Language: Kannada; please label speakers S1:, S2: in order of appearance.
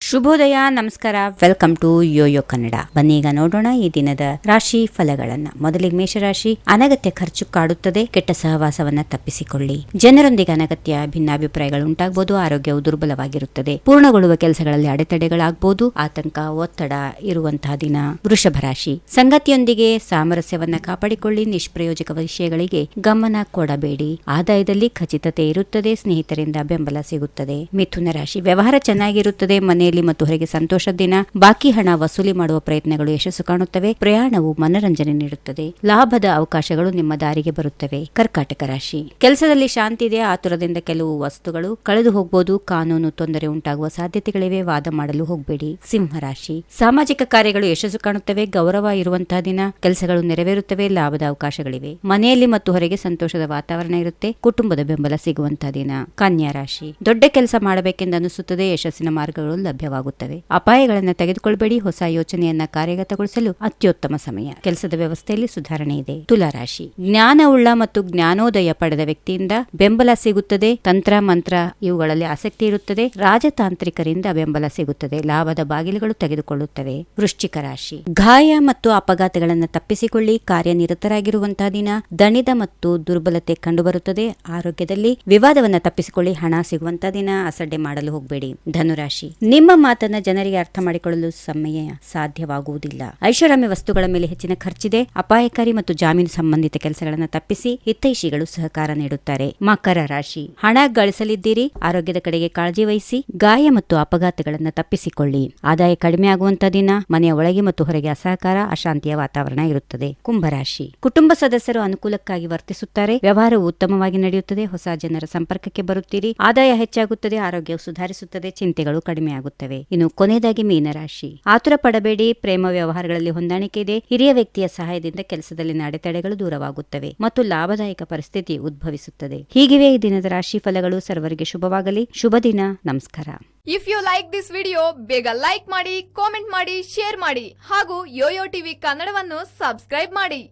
S1: ಶುಭೋದಯ, ನಮಸ್ಕಾರ. Welcome to YoYo Kannada. ಬನ್ನೀಗ ನೋಡೋಣ ಈ ದಿನದ ರಾಶಿ ಫಲಗಳನ್ನ. ಮೊದಲಿಗೆ ಮೇಷರಾಶಿ. ಅನಗತ್ಯ ಖರ್ಚು ಕಾಡುತ್ತದೆ, ಕೆಟ್ಟ ಸಹವಾಸವನ್ನ ತಪ್ಪಿಸಿಕೊಳ್ಳಿ. ಜನರೊಂದಿಗೆ ಅನಗತ್ಯ ಭಿನ್ನಾಭಿಪ್ರಾಯಗಳು ಉಂಟಾಗಬಹುದು. ಆರೋಗ್ಯವು ದುರ್ಬಲವಾಗಿರುತ್ತದೆ. ಪೂರ್ಣಗೊಳ್ಳುವ ಕೆಲಸಗಳಲ್ಲಿ ಅಡೆತಡೆಗಳಾಗಬಹುದು. ಆತಂಕ, ಒತ್ತಡ ಇರುವಂತಹ ದಿನ. ವೃಷಭ ರಾಶಿ. ಸಂಗತಿಯೊಂದಿಗೆ ಸಾಮರಸ್ಯವನ್ನ ಕಾಪಾಡಿಕೊಳ್ಳಿ. ನಿಷ್ಪ್ರಯೋಜಕ ವಿಷಯಗಳಿಗೆ ಗಮನ ಕೊಡಬೇಡಿ. ಆದಾಯದಲ್ಲಿ ಖಚಿತತೆ ಇರುತ್ತದೆ. ಸ್ನೇಹಿತರಿಂದ ಬೆಂಬಲ ಸಿಗುತ್ತದೆ. ಮಿಥುನ ರಾಶಿ. ವ್ಯವಹಾರ ಚೆನ್ನಾಗಿರುತ್ತದೆ. ಮನೆಯಲ್ಲಿ ಮತ್ತು ಹೊರಗೆ ಸಂತೋಷದ ದಿನ. ಬಾಕಿ ಹಣ ವಸೂಲಿ ಮಾಡುವ ಪ್ರಯತ್ನಗಳು ಯಶಸ್ಸು ಕಾಣುತ್ತವೆ. ಪ್ರಯಾಣವು ಮನರಂಜನೆ ನೀಡುತ್ತದೆ. ಲಾಭದ ಅವಕಾಶಗಳು ನಿಮ್ಮ ದಾರಿಗೆ ಬರುತ್ತವೆ. ಕರ್ಕಾಟಕ ರಾಶಿ. ಕೆಲಸದಲ್ಲಿ ಶಾಂತಿ ಇದೆ. ಆತುರದಿಂದ ಕೆಲವು ವಸ್ತುಗಳು ಕಳೆದು ಹೋಗಬಹುದು. ಕಾನೂನು ತೊಂದರೆ ಉಂಟಾಗುವ ಸಾಧ್ಯತೆಗಳಿವೆ. ವಾದ ಮಾಡಲು ಹೋಗಬೇಡಿ. ಸಿಂಹ ರಾಶಿ. ಸಾಮಾಜಿಕ ಕಾರ್ಯಗಳು ಯಶಸ್ಸು ಕಾಣುತ್ತವೆ. ಗೌರವ ಇರುವಂತಹ ದಿನ. ಕೆಲಸಗಳು ನೆರವೇರುತ್ತವೆ. ಲಾಭದ ಅವಕಾಶಗಳಿವೆ. ಮನೆಯಲ್ಲಿ ಮತ್ತು ಹೊರಗೆ ಸಂತೋಷದ ವಾತಾವರಣ ಇರುತ್ತೆ. ಕುಟುಂಬದ ಬೆಂಬಲ ಸಿಗುವಂತಹ ದಿನ. ಕನ್ಯಾ ರಾಶಿ. ದೊಡ್ಡ ಕೆಲಸ ಮಾಡಬೇಕೆಂದು ಅನಿಸುತ್ತದೆ. ಯಶಸ್ಸಿನ ಮಾರ್ಗಗಳು ಲಭ್ಯವಾಗುತ್ತವೆ. ಅಪಾಯಗಳನ್ನು ತೆಗೆದುಕೊಳ್ಳಬೇಡಿ. ಹೊಸ ಯೋಚನೆಯನ್ನ ಕಾರ್ಯಗತಗೊಳಿಸಲು ಅತ್ಯುತ್ತಮ ಸಮಯ. ಕೆಲಸದ ವ್ಯವಸ್ಥೆಯಲ್ಲಿ ಸುಧಾರಣೆ ಇದೆ. ತುಲಾ ರಾಶಿ. ಜ್ಞಾನವುಳ್ಳ ಮತ್ತು ಜ್ಞಾನೋದಯ ಪಡೆದ ವ್ಯಕ್ತಿಯಿಂದ ಬೆಂಬಲ ಸಿಗುತ್ತದೆ. ತಂತ್ರ ಮಂತ್ರ ಇವುಗಳಲ್ಲಿ ಆಸಕ್ತಿ ಇರುತ್ತದೆ. ರಾಜತಾಂತ್ರಿಕರಿಂದ ಬೆಂಬಲ ಸಿಗುತ್ತದೆ. ಲಾಭದ ಬಾಗಿಲುಗಳು ತೆಗೆದುಕೊಳ್ಳುತ್ತವೆ. ವೃಶ್ಚಿಕ ರಾಶಿ. ಗಾಯ ಮತ್ತು ಅಪಘಾತಗಳನ್ನು ತಪ್ಪಿಸಿಕೊಳ್ಳಿ. ಕಾರ್ಯನಿರತರಾಗಿರುವಂತಹ ದಿನ. ದಣಿದ ಮತ್ತು ದುರ್ಬಲತೆ ಕಂಡುಬರುತ್ತದೆ. ಆರೋಗ್ಯದಲ್ಲಿ ವಿವಾದವನ್ನ ತಪ್ಪಿಸಿಕೊಳ್ಳಿ. ಹಣ ಸಿಗುವಂತಹ ದಿನ. ಅಸಡ್ಡೆ ಮಾಡಲು ಹೋಗಬೇಡಿ. ಧನುರಾಶಿ. ನಿಮ್ಮ ಮಾತನ್ನ ಜನರಿಗೆ ಅರ್ಥ ಮಾಡಿಕೊಳ್ಳಲು ಸಮಯ ಸಾಧ್ಯವಾಗುವುದಿಲ್ಲ. ಐಷಾರಾಮಿ ವಸ್ತುಗಳ ಮೇಲೆ ಹೆಚ್ಚಿನ ಖರ್ಚಿದೆ. ಅಪಾಯಕಾರಿ ಮತ್ತು ಜಾಮೀನು ಸಂಬಂಧಿತ ಕೆಲಸಗಳನ್ನು ತಪ್ಪಿಸಿ ಹಿತೈಷಿಗಳು ಸಹಕಾರ ನೀಡುತ್ತಾರೆ. ಮಕರ ರಾಶಿ. ಹಣ ಗಳಿಸಲಿದ್ದೀರಿ. ಆರೋಗ್ಯದ ಕಡೆಗೆ ಕಾಳಜಿ ವಹಿಸಿ. ಗಾಯ ಮತ್ತು ಅಪಘಾತಗಳನ್ನು ತಪ್ಪಿಸಿಕೊಳ್ಳಿ. ಆದಾಯ ಕಡಿಮೆ ಆಗುವಂತಹ ದಿನ. ಮನೆಯ ಒಳಗೆ ಮತ್ತು ಹೊರಗೆ ಅಸಹಕಾರ, ಅಶಾಂತಿಯ ವಾತಾವರಣ ಇರುತ್ತದೆ. ಕುಂಭರಾಶಿ. ಕುಟುಂಬ ಸದಸ್ಯರು ಅನುಕೂಲಕ್ಕಾಗಿ ವರ್ತಿಸುತ್ತಾರೆ. ವ್ಯವಹಾರವು ಉತ್ತಮವಾಗಿ ನಡೆಯುತ್ತದೆ. ಹೊಸ ಜನರ ಸಂಪರ್ಕಕ್ಕೆ ಬರುತ್ತೀರಿ. ಆದಾಯ ಹೆಚ್ಚಾಗುತ್ತದೆ. ಆರೋಗ್ಯವು ಸುಧಾರಿಸುತ್ತದೆ. ಚಿಂತೆಗಳು ಕಡಿಮೆ ಆಗುತ್ತವೆ. ಇನ್ನು ಕೊನೆಯದಾಗಿ ಮೀನರಾಶಿ. ಆತುರ ಪಡಬೇಡಿ. ಪ್ರೇಮ ವ್ಯವಹಾರಗಳಲ್ಲಿ ಹೊಂದಾಣಿಕೆ ಇದೆ. ಹಿರಿಯ ವ್ಯಕ್ತಿಯ ಸಹಾಯದಿಂದ ಕೆಲಸದಲ್ಲಿನ ಅಡೆತಡೆಗಳು ದೂರವಾಗುತ್ತವೆ ಮತ್ತು ಲಾಭದಾಯಕ ಪರಿಸ್ಥಿತಿ ಉದ್ಭವಿಸುತ್ತದೆ. ಹೀಗಿವೆ ಈ ದಿನದ ರಾಶಿ ಫಲಗಳು. ಸರ್ವರಿಗೆ ಶುಭವಾಗಲಿ. ಶುಭ ದಿನ. ನಮಸ್ಕಾರ.
S2: If you like this video, ಬೇಗ ಲೈಕ್ ಮಾಡಿ, ಕಾಮೆಂಟ್ ಮಾಡಿ, ಶೇರ್ ಮಾಡಿ ಹಾಗೂ ಯೋಯೋ ಟಿವಿ ಕನ್ನಡವನ್ನು ಸಬ್ಸ್ಕ್ರೈಬ್ ಮಾಡಿ.